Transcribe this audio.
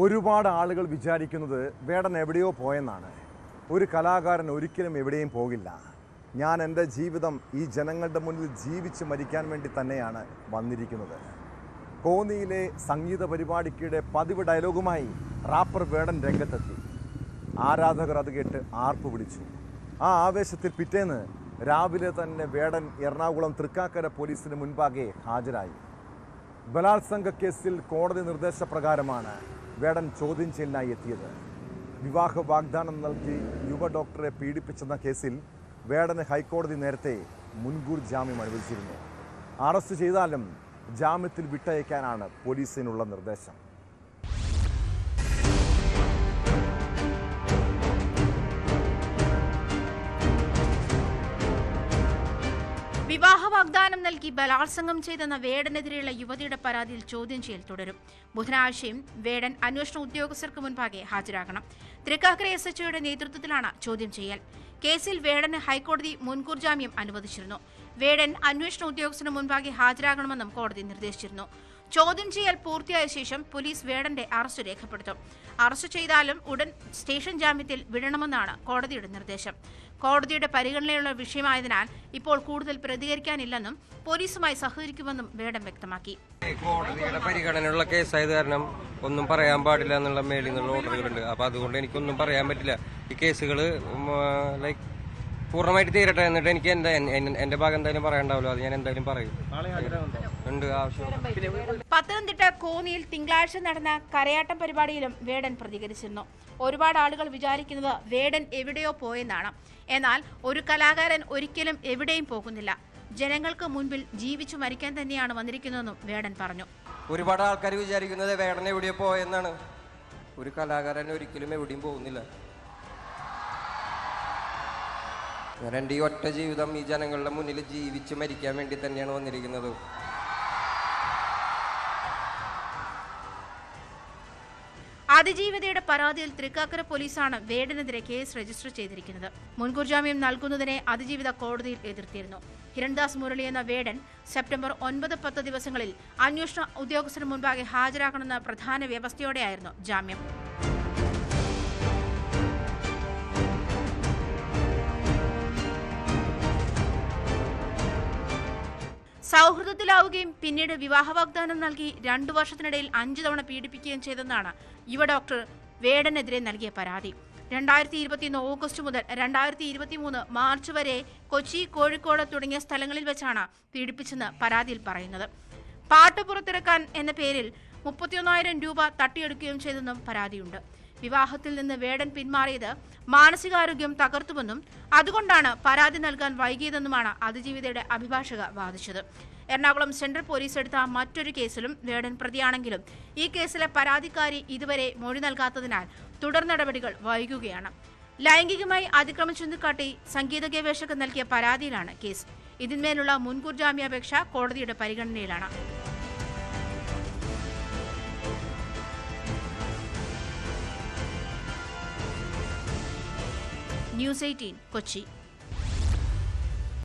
ഒരുപാട് ആളുകൾ വിചാരിക്കുന്നത് വേടൻ എവിടെയോ പോയെന്നാണ്. ഒരു കലാകാരൻ ഒരിക്കലും എവിടെയും പോകില്ല. ഞാൻ എൻ്റെ ജീവിതം ഈ ജനങ്ങളുടെ മുന്നിൽ ജീവിച്ച് മരിക്കാൻ വേണ്ടി തന്നെയാണ് വന്നിരിക്കുന്നത്. കോന്നിയിലെ സംഗീത പരിപാടിക്കിടെ പതിവ് ഡയലോഗുമായി റാപ്പർ വേടൻ രംഗത്തെത്തി. ആരാധകർ അത് കേട്ട് ആർപ്പ് വിളിച്ചു. ആ ആവേശത്തിൽ പിറ്റേന്ന് രാവിലെ തന്നെ വേടൻ എറണാകുളം തൃക്കാക്കര പോലീസിന് മുൻപാകെ ഹാജരായി. ബലാത്സംഗ കേസിൽ കോടതി നിർദ്ദേശപ്രകാരമാണ് വേടൻ ചോദ്യം ചെയ്യലിനായി എത്തിയത്. വിവാഹ വാഗ്ദാനം നൽകി യുവ ഡോക്ടറെ പീഡിപ്പിച്ചെന്ന കേസിൽ വേടന് ഹൈക്കോടതി നേരത്തെ മുൻകൂർ ജാമ്യം അനുവദിച്ചിരുന്നു. അറസ്റ്റ് ചെയ്താലും ജാമ്യത്തിൽ വിട്ടയക്കാനാണ് പോലീസിനുള്ള നിർദ്ദേശം. വിവാഹ വാഗ്ദാനം നൽകി ബലാത്സംഗം ചെയ്തെന്ന വേടനെതിരെയുള്ള യുവതിയുടെ പരാതിയിൽ ചോദ്യം ചെയ്യൽ തുടരും. ബുധനാഴ്ചയും വേടൻ അന്വേഷണ ഉദ്യോഗസ്ഥർക്ക് മുൻപാകെ ഹാജരാകണം. തൃക്കാക്കര SHOയുടെ നേതൃത്വത്തിലാണ് ചോദ്യം ചെയ്യൽ. കേസിൽ വേടന് ഹൈക്കോടതി മുൻകൂർ ജാമ്യം അനുവദിച്ചിരുന്നു. വേടൻ അന്വേഷണ ഉദ്യോഗസ്ഥന് മുൻപാകെ ഹാജരാകണമെന്നും കോടതി നിർദ്ദേശിച്ചിരുന്നു. ചോദ്യം ചെയ്യൽ പൂർത്തിയായ ശേഷം പോലീസ് വേടന്റെ അറസ്റ്റ് രേഖപ്പെടുത്തും. അറസ്റ്റ് ചെയ്താലും ഉടൻ സ്റ്റേഷൻ ജാമ്യത്തിൽ വിടണമെന്നാണ് കോടതിയുടെ നിർദ്ദേശം. കോടതിയുടെ പരിഗണനയുള്ള വിഷയമായതിനാൽ ഇപ്പോൾ കൂടുതൽ പ്രതികരിക്കാനില്ലെന്നും പോലീസുമായി സഹകരിക്കുമെന്നും വേടൻ വ്യക്തമാക്കി. കോടതിയുടെ പരിഗണനയുള്ള കേസായത് കാരണം ഒന്നും പറയാൻ പാടില്ല എന്നുള്ള മേളിൽ നിന്നുള്ള ഓർഡറുകളുണ്ട്. അപ്പൊ അതുകൊണ്ട് എനിക്കൊന്നും പറയാൻ പറ്റില്ല. ഈ കേസുകൾ പൂർണ്ണമായിട്ട് തീരട്ടെ, എന്നിട്ട് എനിക്ക് എന്റെ ഭാഗം എന്തായാലും പറയാണ്ടാവല്ലോ, അത് ഞാൻ എന്തായാലും പറയും. ഉണ്ട് ആവശ്യം. പത്തനംതിട്ട കോന്നിയിൽ തിങ്കളാഴ്ച നടന്ന കരയാട്ടം പരിപാടിയിലും വേടൻ പ്രതികരിച്ചിരുന്നു. ഒരുപാട് ആളുകൾ വിചാരിക്കുന്നത് വേടൻ എവിടെയോ പോയെന്നാണ്. എന്നാൽ ഒരു കലാകാരൻ ഒരിക്കലും എവിടെയും പോകുന്നില്ല. ജനങ്ങൾക്ക് മുൻപിൽ ജീവിച്ചു മരിക്കാൻ തന്നെയാണ് വന്നിരിക്കുന്നതെന്നും വേടൻ പറഞ്ഞു. ഒരുപാട് ആൾക്കാർ വിചാരിക്കുന്നത് വേടൻ എവിടെയോ പോയെന്നാണ്. ഒരു കലാകാരൻ ഒരിക്കലും എവിടെയും പോകുന്നില്ല. ഞാൻ എൻ്റെ ഈ ഒറ്റ ജീവിതം ഈ ജനങ്ങളുടെ മുന്നിൽ ജീവിച്ച് മരിക്കാൻ വേണ്ടി തന്നെയാണ് വന്നിരിക്കുന്നത്. അതിജീവിതയുടെ പരാതിയിൽ തൃക്കാക്കര പോലീസാണ് വേടനെതിരെ കേസ് രജിസ്റ്റർ ചെയ്തിരിക്കുന്നത്. മുൻകൂർ ജാമ്യം നൽകുന്നതിനെ അതിജീവിത കോടതിയിൽ എതിർത്തിരുന്നു. ഹിരൺദാസ് മുരളി എന്ന വേടൻ സെപ്റ്റംബർ 9, 10 ദിവസങ്ങളിൽ അന്വേഷണ ഉദ്യോഗസ്ഥന് മുൻപാകെ ഹാജരാക്കണമെന്ന പ്രധാന വ്യവസ്ഥയോടെയായിരുന്നു ജാമ്യം. സൗഹൃദത്തിലാവുകയും പിന്നീട് വിവാഹ വാഗ്ദാനം നൽകി 2 വർഷത്തിനിടയിൽ 5 തവണ പീഡിപ്പിക്കുകയും ചെയ്തെന്നാണ് യുവ ഡോക്ടർ വേടനെതിരെ നൽകിയ പരാതി. 2021 ഓഗസ്റ്റ് മുതൽ 2023 മാർച്ച് വരെ കൊച്ചി, കോഴിക്കോട് തുടങ്ങിയ സ്ഥലങ്ങളിൽ വെച്ചാണ് പീഡിപ്പിച്ചെന്ന് പരാതിയിൽ പറയുന്നത്. പാട്ട് പുറത്തിറക്കാൻ എന്ന പേരിൽ 31,000 രൂപ തട്ടിയെടുക്കുകയും ചെയ്തെന്നും പരാതിയുണ്ട്. വിവാഹത്തിൽ നിന്ന് വേടൻ പിന്മാറിയത് മാനസികാരോഗ്യം തകർത്തുവെന്നും അതുകൊണ്ടാണ് പരാതി നൽകാൻ വൈകിയതെന്നുമാണ് അതിജീവിതയുടെ അഭിഭാഷക വാദിച്ചത്. എറണാകുളം സെൻട്രൽ പോലീസ് എടുത്ത മറ്റൊരു കേസിലും വേടൻ പ്രതിയാണെങ്കിലും ഈ കേസിലെ പരാതിക്കാരി ഇതുവരെ മൊഴി നൽകാത്തതിനാൽ തുടർ നടപടികൾ വൈകുകയാണ്. ലൈംഗികമായി അതിക്രമിച്ചെന്ന് കാട്ടി സംഗീത ഗവേഷകൻ നൽകിയ പരാതിയിലാണ് കേസ്. ഇതിന്മേലുള്ള മുൻകൂർ ജാമ്യാപേക്ഷ കോടതിയുടെ പരിഗണനയിലാണ്. News 18 കൊച്ചി.